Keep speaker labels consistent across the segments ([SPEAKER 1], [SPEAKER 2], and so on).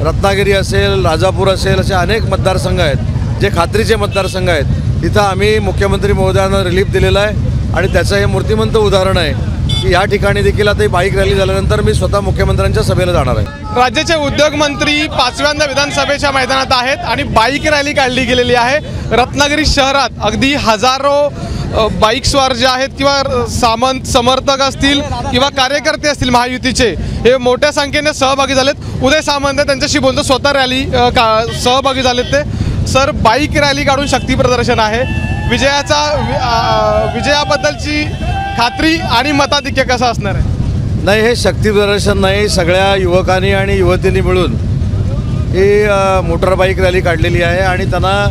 [SPEAKER 1] रत्नागिरी असेल, राजापूर असेल, असे अनेक मतदारसंघ आहेत जे खात्रीचे मतदारसंघ आहेत। तिथं आम्ही मुख्यमंत्री महोदयांना रिलीफ दिलेला आहे आणि त्याचं हे मूर्तिमंत उदाहरण आहे की या ठिकाणी देखील आता बाईक रॅली झाल्यानंतर मी स्वतः मुख्यमंत्र्यांच्या सभेला जाणार आहे।
[SPEAKER 2] राज्याचे उद्योग मंत्री 5व्यांदा विधानसभेच्या मैदानात आहेत आणि बाईक रॅली काढली गेलेली आहे। रत्नागिरी शहरात अगदी हजारो बाईकस्वार जे आहेत किंवा सामंत समर्थक असतील किंवा कार्यकर्ते असतील महायुतीचे, हे मोठ्या संख्येने सहभागी झालेत। उदय सामंत त्यांच्याशी बोलतो, स्वतः रॅली सहभागी झालेत ते। सर, बाईक रॅली काढून शक्ती प्रदर्शन आहे, विजयाबद्दलची खात्री आणि मताधिक्य कसं असणार आहे?
[SPEAKER 1] नाही, हे शक्ती प्रदर्शन नाही, सगळ्या युवकांनी आणि युवतींनी मिळून ही मोटर बाईक रॅली काढलेली आहे आणि त्यांना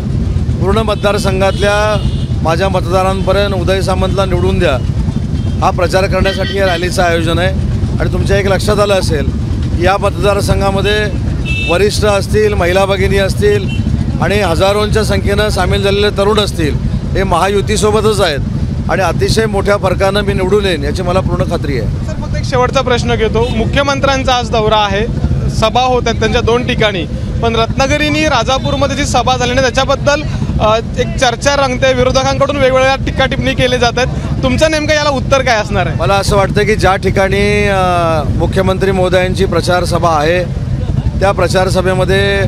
[SPEAKER 1] पूर्ण मतदारसंघातल्या माझ्या मतदारांपर्यंत उदय सामंतला निवडून द्या हा प्रचार करण्यासाठी या रॅलीचं आयोजन आहे। आणि तुमच्या एक लक्षात आलं असेल, या मतदारसंघामध्ये वरिष्ठ असतील, महिला भगिनी असतील आणि हजारोंच्या संख्येनं सामील झालेले तरुण असतील, हे महायुतीसोबतच आहेत आणि अतिशय मोठ्या फरकानं मी निवडून येईन याची मला पूर्ण खात्री आहे।
[SPEAKER 2] सर, फक्त एक शेवटचा प्रश्न घेतो। मुख्यमंत्र्यांचा आज दौरा आहे, सभा होत आहेत त्यांच्या 2 ठिकाणी, पण रत्नागिरी राजापूरमध्ये जी सभा झाली ना त्याच्याबद्दल एक चर्चा रंगते, विरोधकांकडून वेगवेगळ्या टीका टिप्पणी केली जात आहेत। तुमचं नेमकं याला उत्तर काय असणार आहे?
[SPEAKER 1] मला असं वाटतं की ज्या ठिकाणी मुख्यमंत्री महोदयांची प्रचार सभा आहे त्या प्रचार सभेमध्ये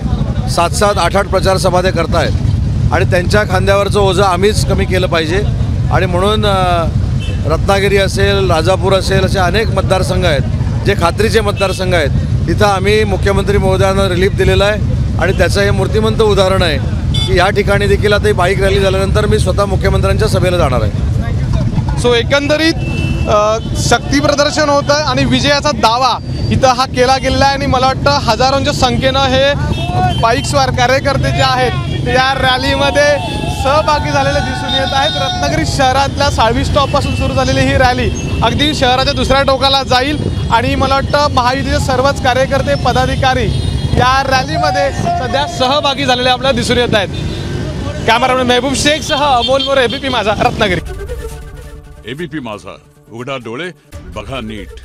[SPEAKER 1] 7-7, 8-8 प्रचार सभा ते करतायत आणि त्यांच्या खांद्यावरचं ओझं आम्हीच कमी केलं पाहिजे। आणि म्हणून रत्नागिरी असेल, राजापूर असेल, असे अनेक मतदारसंघ आहेत जे खात्रीचे मतदारसंघ आहेत। तिथं आम्ही मुख्यमंत्री महोदयांना रिलीफ दिलेला आहे आणि त्याचं हे मूर्तिमंत उदाहरण आहे की या ठिकाणी देखील आता बाईक रॅली झाल्यानंतर मी स्वतः मुख्यमंत्र्यांच्या सभेला जाणार आहे।
[SPEAKER 2] सो एकंदरीत शक्ती प्रदर्शन होतं आणि विजयाचा दावा इथं हा केला गेलेला आहे आणि मला वाटतं हजारोंच्या संख्येनं हे बाईकस्वार कार्यकर्ते जे आहेत ते या रॅलीमध्ये सहभागी झालेले दिसून येत आहेत। रत्नागिरी शहरातल्या साळवी स्टॉपपासून सुरू झालेली ही रॅली अगदी शहराच्या दुसऱ्या टोकाला जाईल आणि मला वाटतं महायुतीचे सर्वच कार्यकर्ते, पदाधिकारी या रॅलीमध्ये सध्या सहभागी झालेले आपल्याला दिसून येत आहेत। कॅमेरामॅन मेहबूब शेखसह अमोल मोरे, एबीपी माझा, रत्नागिरी।
[SPEAKER 3] एबीपी माझा, उघडा डोळे बघा नीट।